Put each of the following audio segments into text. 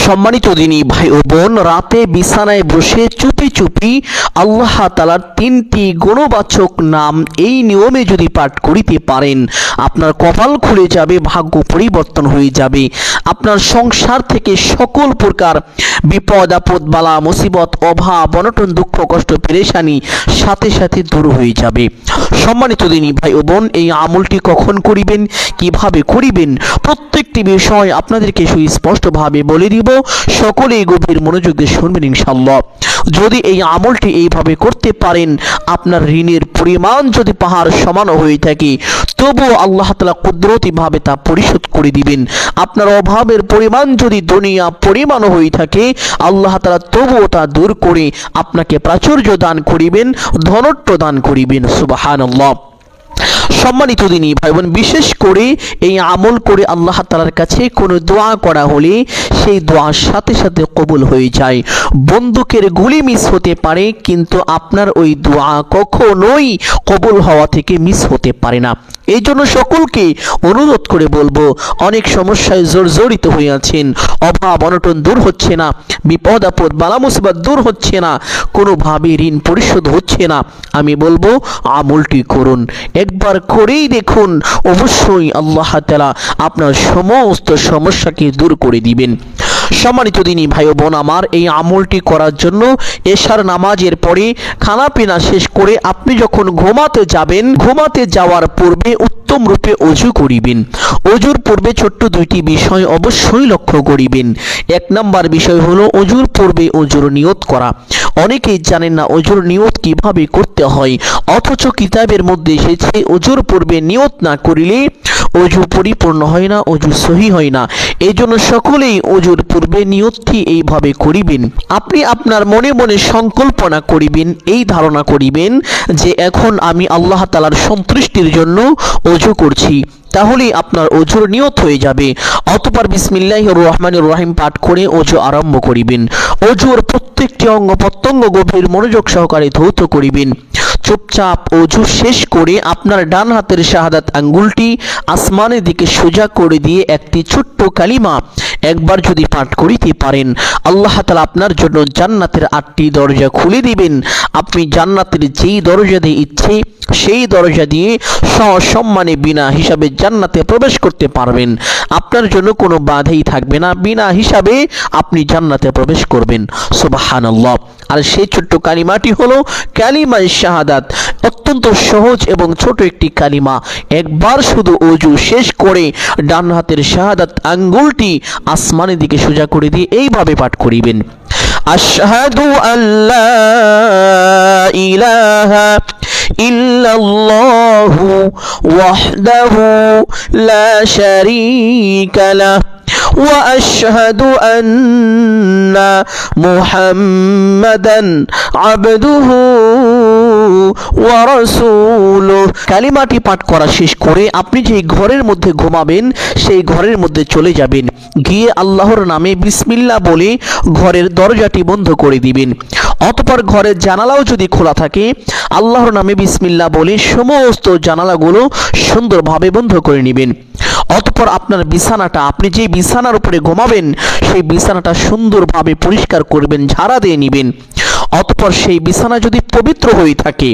সম্মানিত দিনী ভাই ও বোন, রাতে বিছানায় বসে চুপি চুপি আল্লাহ তাআলার 3টি গুণবাচক নাম এই নিয়মে যদি পাঠ করিতে পারেন, আপনার কপাল খুলে যাবে, ভাগ্য পরিবর্তন হয়ে যাবে। আপনার সংসার থেকে সকল প্রকার বিপদ আপদ, বালা মুসিবত, অভাব অনটন, দুঃখ কষ্ট পেরেশানি সাথে সাথে দূর হয়ে যাবে। সম্মানিত দিনী ভাই ও বোন, এই আমলটি কখন করিবেন, কিভাবে করিবেন, প্রত্যেকটি বিষয় আপনাদেরকে সুস্পষ্টভাবে বলে দিব। সকলেই গভীর মনোযোগ দিয়ে শুনবেন ইনশাআল্লাহ। যদি এই আমলটি এইভাবে করতে পারেন, আপনার ঋণের পরিমাণ যদি পাহাড় সমান হয়ে থাকে, তবুও আল্লাহ তাআলা কুদরতিভাবে তা পরিশোধ করে দিবেন। আপনার অভাবের পরিমাণ যদি দুনিয়া পরিমাণ হয়ে থাকে, আল্লাহ তাআলা তবুও তা দূর করে আপনাকে প্রাচুর্য দান করিবেন, ধনত্ব দান করিবেন। সুবহানাল্লাহ। সম্মানিত দিনী ভাই বোন, বিশেষ করে এই আমল করে আল্লাহ তাআলার কাছে কোনো দোয়া করা হলে সেই দোয়ার সাথে সাথে কবুল হয়ে যায়। বন্দুকের গুলি মিস হতে পারে, কিন্তু আপনার ওই দোয়া কখনোই কবুল হওয়া থেকে মিস হতে পারে না। এই জন্য সকলকে অনুরোধ করে বলবো, অনেক সমস্যায় জর্জরিত হয়ে আছেন, অভাব অনটন দূর হচ্ছে না, বিপদ আপদ বালা মুসিবত দূর হচ্ছে না, কোনোভাবে ঋণ পরিশোধ হচ্ছে না, আমি বলবো আমলটি করুন। একবার করেই দেখুন, অবশ্যই আল্লাহ তাআলা আপনার সমস্ত সমস্যাকে দূর করে দিবেন। সম্মানিত দিনী ভাই ও বোন আমার, এই আমলটি করার জন্য এশার নামাজের পরে খানা পিনা শেষ করে আপনি যখন ঘুমাতে যাবেন, ঘুমাতে যাওয়ার পূর্বে উত্তম রূপে ওযু করিবেন। ওযুর পূর্বে ছোট্ট দুইটি বিষয় অবশ্যই লক্ষ্য করিবেন। এক নাম্বার বিষয় হলো ওযুর পূর্বে ওযুর নিয়ত করা। অনেকেই জানেন না ওযুর নিয়ত কিভাবে করতে হয়, অথচ কিতাবের মধ্যে এসেছে ওযুর পূর্বে নিয়ত না করিলে ওযু পরিপূর্ণ হয় না, ওযু সহি হয় না। এই জন্য সকলেই ওযুর পূর্বে নিয়তটি এইভাবে করিবেন। আপনি আপনার মনে মনে সংকল্পনা করিবেন, এই ধারণা করিবেন যে এখন আমি আল্লাহ তাআলার সন্তুষ্টির জন্য ওযু করছি, তাহলে আপনার ওযুর নিয়ত হয়ে যাবে। অতঃপর বিসমিল্লাহির রহমানির রহিম পাঠ করে ওযু আরম্ভ করিবেন। ওযুর প্রত্যেকটি অঙ্গ প্রত্যঙ্গ গভীর মনোযোগ সহকারে ধৌত করিবেন। চুপচাপ ওযু শেষ করে আপনার ডান হাতের শাহাদাত আঙ্গুলটি আসমানের দিকে সোজা করে দিয়ে একটি ছোট্ট কালিমা একবার যদি পাঠ করিতে পারেন, আল্লাহ তাআলা আপনার জন্য জান্নাতের 8টি দরজা খুলে দিবেন। আপনি জান্নাতের যেই দরজা দিয়ে ইচ্ছে সেই দরজা দিয়ে সসম্মানে বিনা হিসাবে জান্নাতে প্রবেশ করতে পারবেন। আপনার জন্য কোনো বাধাই থাকবে না, বিনা হিসাবে আপনি জান্নাতে প্রবেশ করবেন। সুবহানাল্লাহ। আর সেই ছোট্ট কালিমাটি হলো কালিমায়ে শাহাদাত। অত্যন্ত সহজ এবং ছোট একটি কালিমা। একবার শুধু ওযু শেষ করে ডান হাতের শাহাদাত আঙ্গুলটি আসমানের দিকে সোজা করে দিয়ে এইভাবে পাঠ করিবেন, আশহাদু আল্লা ইলাহা ইল্লাল্লাহু ওয়াহদাহু লা শারীকা লাহু ওয়া আশহাদু আন্না মুহাম্মাদান আবদুহু ওয়া রাসূলুহু। কালিমাটি পাঠ করা শেষ করে আপনি যে ঘরের মধ্যে ঘুমাবেন সেই ঘরের মধ্যে চলে যাবেন, গিয়ে আল্লাহর নামে বিসমিল্লাহ বলে ঘরের দরজাটি বন্ধ করে দিবেন। অতঃপর ঘরের জানালাও যদি খোলা থাকে, আল্লাহর নামে বিসমিল্লাহ বলে সমস্ত জানালাগুলো সুন্দরভাবে বন্ধ করে নেবেন। অতঃপর আপনার বিছানাটা, আপনি যে বিছানার উপরে ঘুমাবেন সেই বিছানাটা সুন্দরভাবে পরিষ্কার করবেন, ঝাড়া দিয়ে নেবেন। অতঃপর সেই বিছানা যদি পবিত্র হয়ে থাকে,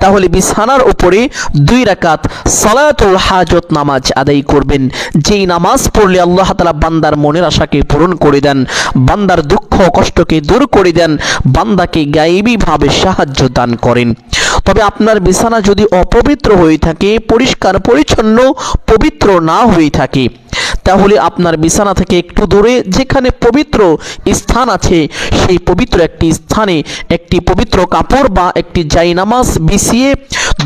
তাহলে বিছানার উপরে 2 রাকাত সালাতুল হাজত নামাজ আদায় করবেন। যেই নামাজ পড়লে আল্লাহ তাআলা বান্দার মনের আশাকে পূরণ করে দেন, বান্দার দুঃখ কষ্টকে দূর করে দেন, বান্দাকে গায়েবীভাবে সাহায্য দান করেন। তবে আপনার বিছানা যদি অপবিত্র হয়ে থাকে, পরিষ্কার পরিচ্ছন্ন পবিত্র না হয়ে থাকে, তাহলে আপনার বিছানা থেকে একটু দূরে যেখানে পবিত্র স্থান আছে, সেই পবিত্র একটি স্থানে একটি পবিত্র কাপড় বা একটি জায়নামাজ বিছিয়ে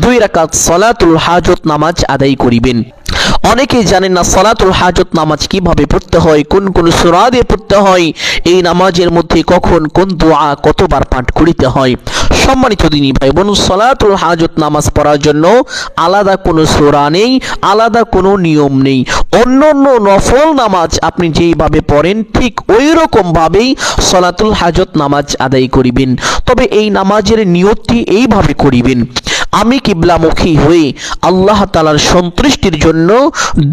2 রাকাত সালাতুল হাজত নামাজ আদায় করিবেন। অনেকেই জানেন না সালাতুল হাজত নামাজ কিভাবে পড়তে হয়, কোন কোন সূরা দিয়ে পড়তে হয়, এই নামাজের মধ্যে কখন কোন দোয়া কতবার পাঠ করিতে হয়। সম্মানিত দিনী ভাই বোন, সালাতুল হাজত নামাজ পড়ার জন্য আলাদা কোনো সূরা নেই, আলাদা কোনো নিয়ম নেই। অন্যান্য নফল নামাজ আপনি যেইভাবে পড়েন ঠিক ওই রকম ভাবেই সালাতুল হাজত নামাজ আদায় করিবেন। তবে এই নামাজের নিয়তটি এইভাবে করিবেন, আমি কিবলামুখী হয়ে আল্লাহ তাআলার সন্তুষ্টির জন্য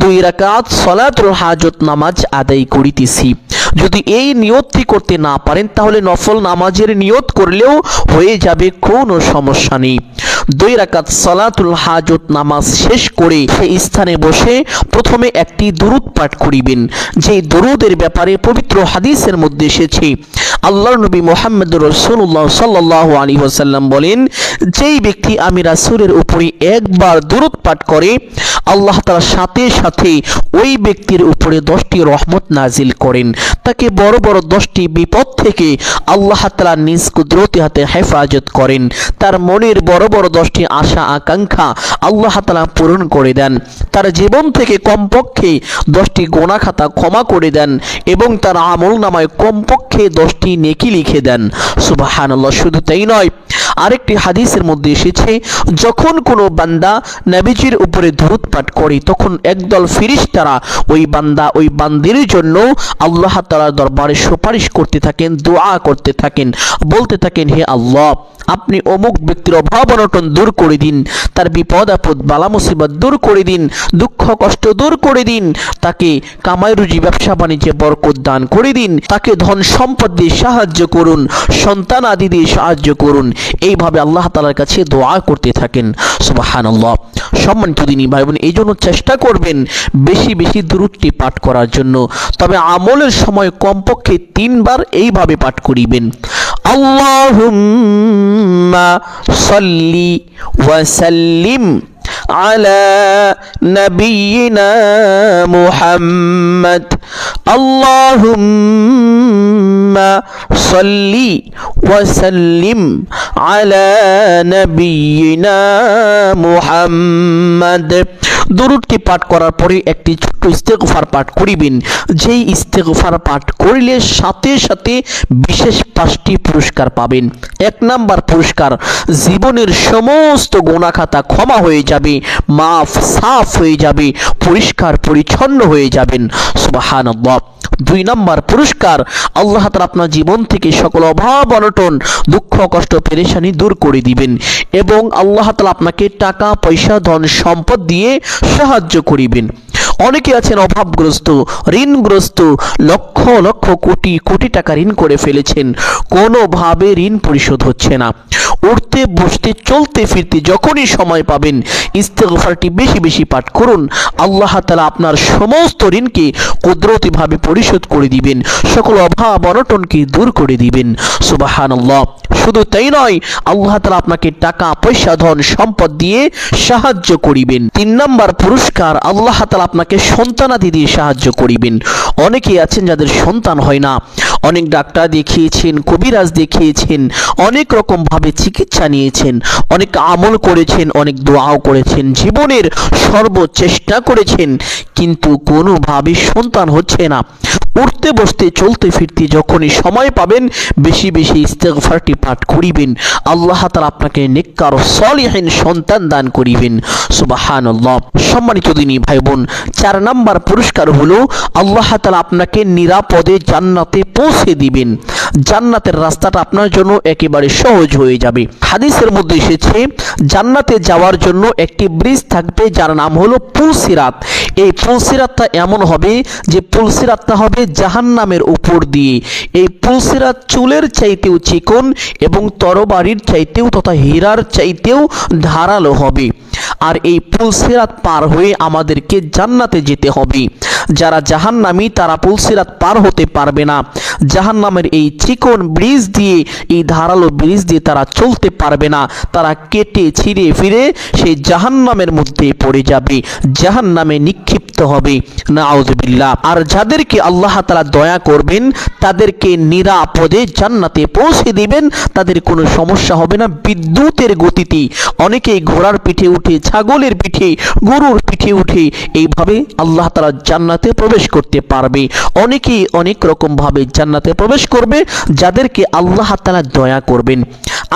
2 রাকাত সালাতুল হাজত নামাজ আদায় করিতেছি। যদি এই নিয়তটি করতে না পারেন তাহলে নফল নামাজের নিয়ত করলেও হয়ে যাবে, কোনো সমস্যা নেই। 2 রাকাত সালাতুল হাজত নামাজ শেষ করে সেই স্থানে বসে প্রথমে একটি দুরূদ পাঠ করিবেন। যেই দুরূদের ব্যাপারে পবিত্র হাদিসের মধ্যে এসেছে, আল্লাহর নবী মুহাম্মদুর রাসূলুল্লাহ সাল্লাল্লাহু আলাইহি ওয়াসাল্লাম বলেন, যেই ব্যক্তি আমি রাসূলের উপরে একবার দুরূদ পাঠ করে আল্লাহ তাআলা সাথে সাথে ওই ব্যক্তির উপরে 10টি রহমত নাজিল করেন, তাকে বড় বড় 10টি বিপদ থেকে আল্লাহ তাআলা নিজ কুদরতি হাতে হেফাজত করেন, তার মনের বড় বড় 10টি আশা আকাঙ্ক্ষা আল্লাহ তাআলা পূরণ করে দেন, তার জীবন থেকে কমপক্ষে 10টি গুনাহ খাতা ক্ষমা করে দেন এবং তার আমল নামায় কমপক্ষে 10টি নেকি লিখে দেন। সুবহানাল্লাহ। শুধু তাই নয়, আরেকটি হাদিসের মধ্যে এসেছে, যখন কোনো বান্দা নবীজির উপরে দুরূদ পাঠ করে তখন একদল ফেরেশতারা ওই বান্দা ওই বান্দির জন্য আল্লাহ তাআলার দরবারে সুপারিশ করতে থাকেন, দোয়া করতে থাকেন, বলতে থাকেন, হে আল্লাহ, আপনি অমুক ব্যক্তির অভাব অনটন দূর করে দিন, তার বিপদ আপদ বালা মুসিবত দূর করে দিন, দুঃখ কষ্ট দূর করে দিন, তাকে কামাই রুজি ব্যবসা বাণিজ্যে বরকত দান করে দিন, তাকে ধন সম্পদ দিয়ে সাহায্য করুন, সন্তান আদি দিয়ে সাহায্য করুন। এইভাবে আল্লাহ তাআলার কাছে দোয়া করতে থাকেন। সুবহানাল্লাহ। সম্মানিত দিনী ভাই বোন, এই জন্য চেষ্টা করবেন বেশি বেশি দুরূদটি পাঠ করার জন্য। তবে আমলের সময় কমপক্ষে 3 বার এইভাবে পাঠ করিবেন, আল্লাহুম্মা সাল্লি ওয়া সাল্লিম আলা নবিয়িনা মুহাম্মদ, আল্লাহুম্মা সাল্লি ওয়া সাল্লিম আলা নবিয়িনা মুহাম্মদ। দুরূদটি পাঠ করার পরে একটি ছোট্ট ইস্তেগফার পাঠ করিবেন। যেই ইস্তেগফার পাঠ করিলে সাথে সাথে বিশেষ 5টি পুরস্কার পাবেন। 1 নাম্বার পুরস্কার, জীবনের সমস্ত গুনাহ খাতা ক্ষমা হয়ে যাবে, মাফ সাফ হয়ে যাবে, পরিষ্কার পরিচ্ছন্ন হয়ে যাবেন। সুবহানাল্লাহ। 2 নাম্বার পুরস্কার, আল্লাহ তাআলা আপনার জীবন থেকে সকল অভাব অনটন দুঃখ কষ্ট পেরেশানি দূর করে দিবেন এবং আল্লাহ তাআলা আপনাকে টাকা পয়সা ধন সম্পদ দিয়ে সাহায্য করিবেন। অনেকে আছেন অভাবগ্রস্ত, ঋণগ্রস্ত, লক্ষ লক্ষ কোটি কোটি টাকা ঋণ করে ফেলেছেন, কোনোভাবে ঋণ পরিশোধ হচ্ছে না। উঠতে বসতে চলতে ফিরতে যখনই সময় পাবেন ইস্তেগফারটি বেশি বেশি পাঠ করুন, আল্লাহ তাআলা আপনার সমস্ত ঋণকে কুদরতিভাবে পরিশোধ করে দিবেন, সকল অভাব অনটনকে দূর করে দিবেন। সুবহানাল্লাহ। শুধু তাই নয়, আল্লাহ তাআলা আপনাকে টাকা পয়সা ধন সম্পদ দিয়ে সাহায্য করিবেন। 3 নাম্বার পুরস্কার, আল্লাহ তাআলা আপনাকে সন্তানাদি দিয়ে সাহায্য করিবেন। অনেকেই আছেন যাদের সন্তান হয় না, অনেক ডাক্তার দেখিয়েছেন, কবিরাজ দেখিয়েছেন, অনেক রকম ভাবে চিকিৎসা নিয়েছেন, অনেক আমল করেছেন, অনেক দোয়াও করেছেন, জীবনের সর্বচেষ্টা করেছেন, কিন্তু কোনোভাবে সন্তান হচ্ছে না। উঠতে বসতে চলতে ফিরতে যখনই সময় পাবেন বেশি বেশি ইস্তেগফারটি পাঠ করিবেন, আল্লাহ তাআলা আপনাকে নেককার সলিহিন সন্তান দান করিবেন। সুবহানাল্লাহ। সম্মানিত দিনী ভাই বোন, 4 নাম্বার পুরস্কার হলো আল্লাহ তাআলা আপনাকে নিরাপদে জান্নাতে পৌঁছে দিবেন। জান্নাতের রাস্তাটা আপনার জন্য একেবারে সহজ হয়ে যাবে। হাদিসের মধ্যে এসেছে, জান্নাতে যাওয়ার জন্য একটি ব্রিজ থাকবে যার নাম হলো পুলসিরাত। এই পুলসিরাতটা এমন হবে যে পুলসিরাতটা হবে জাহান্নামের উপর দিয়ে। এই পুলসিরাত চুলের চাইতেও চিকন এবং তরবারির চাইতেও তথা হীরার চাইতেও ধারালো হবে। আর এই পুলসিরাত পার হয়ে আমাদেরকে জান্নাতে যেতে হবে। যারা জাহান্নামী তারা পুলসিরাত পার হতে পারবে না। জাহান্নামের এই চিকন ব্রিজ দিয়ে, এই ধারালো ব্রিজ দিয়ে তারা চলতে পারবে না, তারা কেটে ছিঁড়ে ফিরে সেই জাহান্নামের মধ্যে পড়ে যাবে, জাহান্নামে নিক্ষিপ্ত হবে। নাউযুবিল্লাহ। আর যাদেরকে আল্লাহ তাআলা দয়া করবেন তাদেরকে নিরাপদে জান্নাতে পৌঁছে দিবেন, তাদের কোনো সমস্যা হবে না। বিদ্যুতের গতিতে অনেকেই ঘোড়ার পিঠে উঠে, ছাগলের পিঠে, গরুর পিঠে উঠে এইভাবে আল্লাহ তাআলা জান্নাতে প্রবেশ করতে পারবে। অনেকেই অনেক রকম ভাবে জান্নাতে প্রবেশ করবে যাদেরকে আল্লাহ তাআলা দয়া করবেন।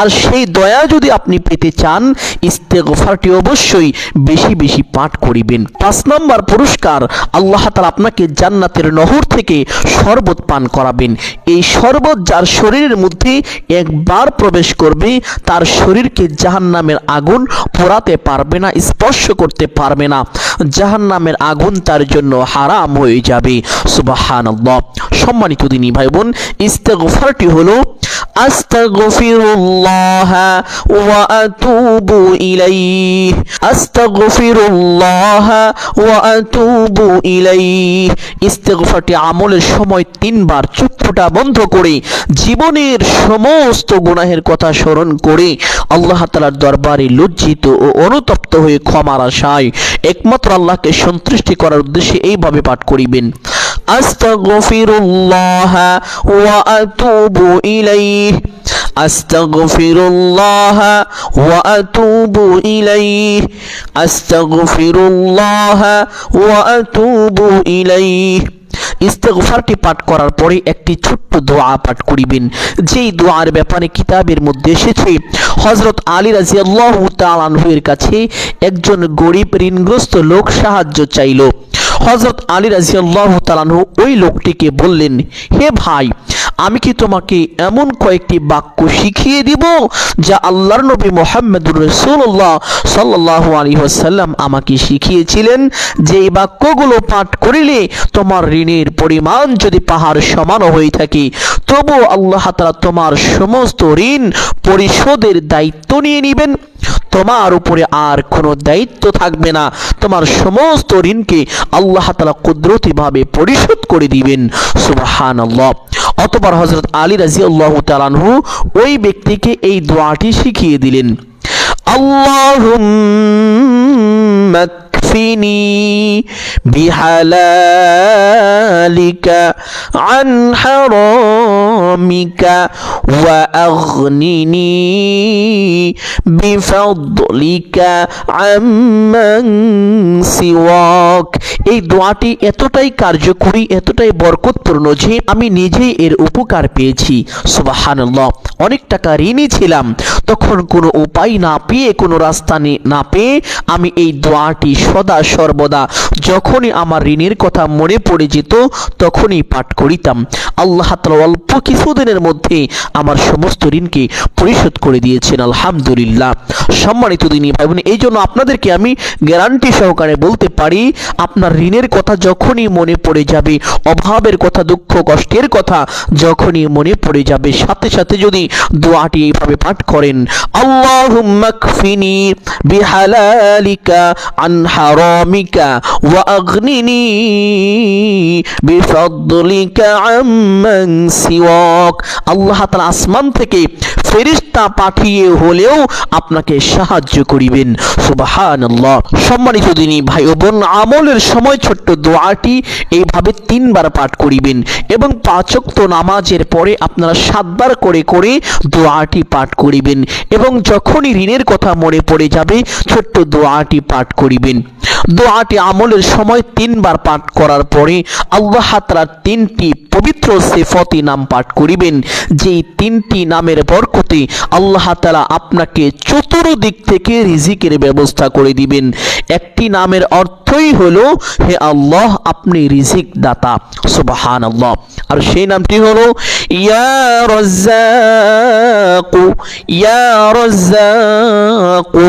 আর সেই দয়া যদি আপনি পেতে চান, ইস্তেগফারটি অবশ্যই বেশি বেশি পাঠ করিবেন। 5 নম্বর পুরস্কার, আল্লাহ তাআলা আপনাকে জান্নাতের নহর থেকে শরবত পান করাবেন। এই শরবত যার শরীরের মধ্যে একবার প্রবেশ করবে তার শরীরকে জাহান্নামের আগুন পোড়াতে পারবে না, স্পর্শ করতে পারবে না। জাহান্নামের আগুন তার জন্য হারাম হয়ে যাবে। সুবহানাল্লাহ। সম্মানিত দিনী ভাই বোন, ইস্তেগফারটি হলো আস্তাগফিরুল্লাহ ওয়া আতুবু ইলাইহি, আস্তাগফিরুল্লাহ ওয়া আতুবু ইলাইহি। ইস্তেগফারটি আমলের সময় 3 বার চোখ ফোঁটা বন্ধ করে জীবনের সমস্ত গুনাহের কথা স্মরণ করে আল্লাহ তাআলার দরবারে লজ্জিত ও অনুতপ্ত হয়ে ক্ষমার আশায় একমাত্র আল্লাহকে সন্তুষ্টি করার উদ্দেশ্যে এইভাবে পাঠ করিবেন, আস্তাগফিরুল্লাহ ওয়া আতুবু ইলাইহি, আস্তাগফিরুল্লাহ ওয়া আতুবু ইলাইহি, আস্তাগফিরুল্লাহ ওয়া আতুবু ইলাইহি। ইস্তেগফারটি পাঠ করার পরে একটি ছোট্ট দোয়া পাঠ করিবেন, যেই দোয়ার ব্যাপারে কিতাবের মধ্যে এসেছে হযরত আলী রাদিয়াল্লাহু তাআলা আনহু এর কাছে একজন গরিব ঋণগ্রস্ত লোক সাহায্য চাইল। হযরত আলী রাদিয়াল্লাহু তাআলা আনহু ওই লোকটিকে বললেন, হে ভাই, আমি কি তোমাকে এমন কয়েকটি বাক্য শিখিয়ে দিব যা আল্লাহর নবী মুহাম্মদুর রাসূলুল্লাহ সাল্লাল্লাহু আলাইহি ওয়াসাল্লাম আমাকে শিখিয়েছিলেন, যে এই বাক্যগুলো পাঠ করিলে তোমার ঋণের পরিমাণ যদি পাহাড় সমান হয়ে থাকে তবু আল্লাহ তাআলা তোমার সমস্ত ঋণ পরিশোধের দায়িত্ব নিয়ে নেবেন। তোমার উপরে আর কোনো দায়িত্ব থাকবে না, তোমার সমস্ত ঋণকে আল্লাহ তাআলা কুদরতিভাবে পরিশোধ করে দিবেন। সুবহানাল্লাহ। অতঃপর হযরত আলী রাদিয়াল্লাহু তাআলা আনহু ওই ব্যক্তিকে এই দোয়াটি শিখিয়ে দিলেন, আল্লাহুম্মা কফিনি বিহালালিকা আন হারামিকা ওয়া আগনিনি বিফাদলিকা আম্মান সিওয়াক। এই দোয়াটি এতটাই কার্যকরী, এতটাই বরকতপূর্ণ যে আমি নিজেই এর উপকার পেয়েছি। সুবহানাল্লাহ। অনেক টাকা ঋণী ছিলাম, তখন কোনো উপায় না পেয়ে, কোনো রাস্তা না পেয়ে আমি এই দোয়াটি সদা সর্বদা যখনই আমার ঋণের কথা মনে পড়ে যেত তখনই পাঠ করিতাম। আল্লাহ তাআলা অল্প কিছুদিনের মধ্যে আমার সমস্ত ঋণকে পরিশোধ করে দিয়েছেন, আলহামদুলিল্লাহ। সম্মানিত দিনী ভাই বোন, এই জন্য আপনাদেরকে আমি গ্যারান্টি সহকারে বলতে পারি, আপনার ঋণের কথা যখনই মনে পড়ে যাবে, অভাবের কথা, দুঃখ কষ্টের কথা যখনই মনে পড়ে যাবে, সাথে সাথে যদি দোয়াটি এইভাবে পাঠ করেন, আল্লাহুম্মা কফিনি বিহালালিকা আন হারামিকা ওয়া আগনিনি বিফাদলিকা আম্মান সিওয়াক। আল্লাহ তাআলা আসমান থেকে ফেরেশতা পাঠিয়ে হলেও আপনাকে সাহায্য করিবেন। সুবহানাল্লাহ। সম্মানিত দিনী ভাই ও বোন, আমলের সময় ছোট্ট দোয়াটি এইভাবে 3 বার পাঠ করিবেন এবং 5 ওয়াক্ত নামাজের পরে আপনারা 7 বার করে করে দোয়াটি পাঠ করিবেন এবং যখনই ঋণের কথা মনে পড়ে যাবে ছোট্ট দোয়াটি পাঠ করিবেন। দোয়াটি আমলের সময় 3 বার পাঠ করার পরে আল্লাহ তাআলার 3টি পবিত্র সিফাতি নাম পাঠ করিবেন, যেই 3টি নামের বরকতে আল্লাহ তাআলা আপনাকে চতুর্দিক থেকে রিজিকের ব্যবস্থা করে দিবেন। একটি নামের অর্থই হলো, হে আল্লাহ আপনি রিজিক দাতা। সুবহানাল্লাহ। আর সেই নামটি হলো ইয়া রাজ্জাকু, ইয়া রাজ্জাকু।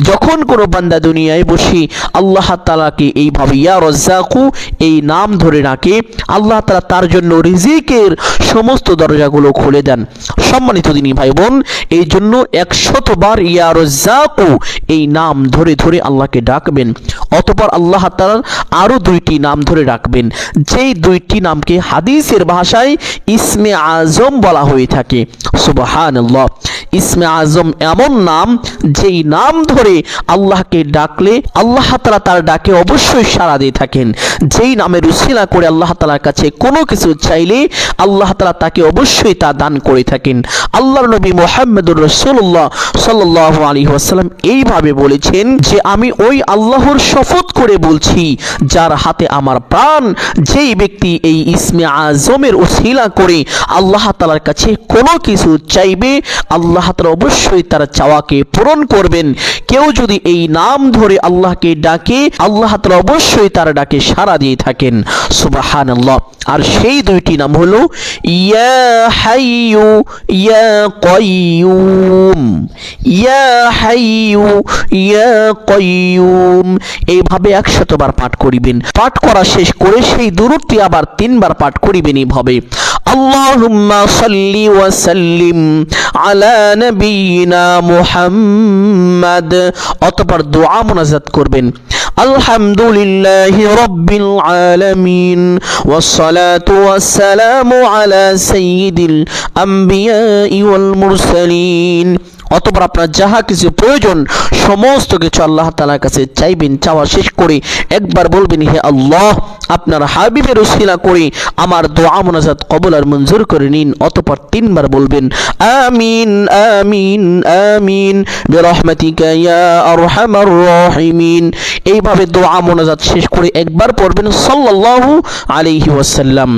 যখন কোনো বান্দা দুনিয়ায় বসে আল্লাহ তাআলাকে এইভাবে ইয়া রাজ্জাকু এই নাম ধরে রাখে, আল্লাহ তাআলা তার জন্য রিজিকের সমস্ত দরজাগুলো খুলে দেন। সম্মানিত দিনী ভাই বোন, এই জন্য 100 বার ইয়া রাজ্জাকু এই নাম ধরে ধরে আল্লাহকে ডাকবেন। অতঃপর আল্লাহ তাআলার আরো 2টি নাম ধরে রাখবেন, যেই 2টি নামকে হাদিসের ভাষায় ইসমে আজম বলা হয়ে থাকে। সুবহানাল্লাহ। ইসমে আজম এমন নাম, যেই নাম ধরে আল্লাহকে ডাকলে আল্লাহ তাআলা তার ডাকে অবশ্যই সাড়া দিয়ে থাকেন। যেই নামের উসিলা করে আল্লাহ তাআলার কাছে কোনো কিছু চাইলে আল্লাহ তাআলা তাকে অবশ্যই তা দান করে থাকেন। আল্লাহর নবী মুহাম্মদুর রাসূলুল্লাহ সাল্লাল্লাহু আলাইহি ওয়াসাল্লাম এইভাবে বলেছেন যে, আমি ওই আল্লাহর শপথ করে বলছি যার হাতে আমার প্রাণ, যেই ব্যক্তি এই ইসমে আজমের উসিলা করে আল্লাহ তাআলার কাছে কোনো কিছু চাইবে আল্লাহ আল্লাহ তাআলা অবশ্যই তার চাওয়াকে পূরণ করবেন। কেউ যদি এই নাম ধরে আল্লাহকে ডাকে, আল্লাহ তাআলা অবশ্যই তার ডাকে সাড়া দিয়ে থাকেন। সুবহানাল্লাহ। আর সেই দুইটি নাম হলো ইয়া হাইয়ু ইয়া কাইয়ুম, ইয়া হাইয়ু ইয়া কাইয়ুম। এইভাবে 100 বার পাঠ করিবেন। পাঠ করা শেষ করে সেই দুরূদটি আবার 3 বার পাঠ করিবেন। এইভাবে আল্লাহুম্মা সাল্লি ওয়া সাল্লিম আলা নবিয়িনা মুহাম্মাদ। অতঃপর দোয়া মুনাজাত করবেন। আলহামদুলিল্লাহি রাব্বিল আলামিন ওয়াসসালাতু ওয়াসসালামু আলা সাইয়্যিদিল আম্বিয়াই ওয়াল মুরসালিন। অতঃপর আপনার যাহা কিছু প্রয়োজন সমস্ত কিছু আল্লাহ তাআলার কাছে চাইবেন। চাওয়া শেষ করে একবার বলবেন, হে আল্লাহ, আপনার হাবিবের উসিলা করে আমার দোয়া মুনাজাত কবুল আর মঞ্জুর করে নিন। অতঃপর 3 বার বলবেন আমিন আমিন আমিন বিরহমাতিকা ইয়া আরহামার রাহিমিন। এইভাবে দোয়া মুনাজাত শেষ করে একবার পড়বেন সাল্লাল্লাহু আলাইহি ওয়াসাল্লাম।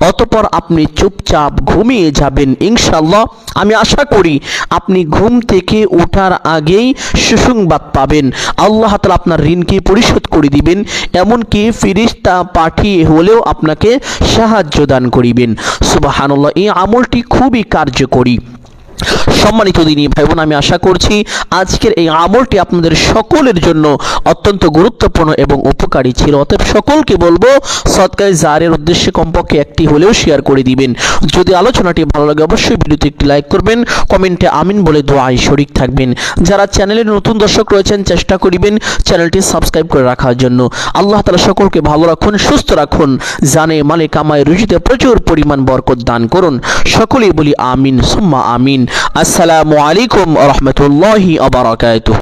অতঃপর আপনি চুপচাপ ঘুমিয়ে যাবেন ইনশাআল্লাহ। আমি আশা করি আপনি ঘুম থেকে ওঠার আগেই সুসংবাদ পাবেন। আল্লাহ তাআলা আপনার ঋণকে পরিশোধ করে দিবেন, এমনকি ফেরেশতা পাঠিয়ে হলেও আপনাকে সাহায্য দান করিবেন। সুবহানাল্লাহ। এই আমলটি খুবই কার্যকরী। সম্মানিত দিনী ভাই বোন, আমি আশা করছি আজকের এই আমলটি আপনাদের সকলের জন্য অত্যন্ত গুরুত্বপূর্ণ এবং উপকারী ছিল। অতএব সকলকে বলবো সদকায়ে জারিয়ার উদ্দেশ্যে কমপক্ষে একটি হলেও শেয়ার করে দিবেন। যদি আলোচনাটি ভালো লাগে অবশ্যই ভিডিওতে একটি লাইক করবেন, কমেন্টে আমিন বলে দোয়ায় শরীক থাকবেন। যারা চ্যানেলের নতুন দর্শক রয়েছেন চেষ্টা করিবেন চ্যানেলটি সাবস্ক্রাইব করে রাখার জন্য। আল্লাহ তাআলা সকলকে ভালো রাখুন, সুস্থ রাখুন, জানে মালে কামায় রুজিতে প্রচুর পরিমাণ বরকত দান করুন। সকলেই বলি আমিন সুম্মা আমিন। আসসালামু আলাইকুম ওয়া রাহমাতুল্লাহি ওয়া বারাকাতুহু।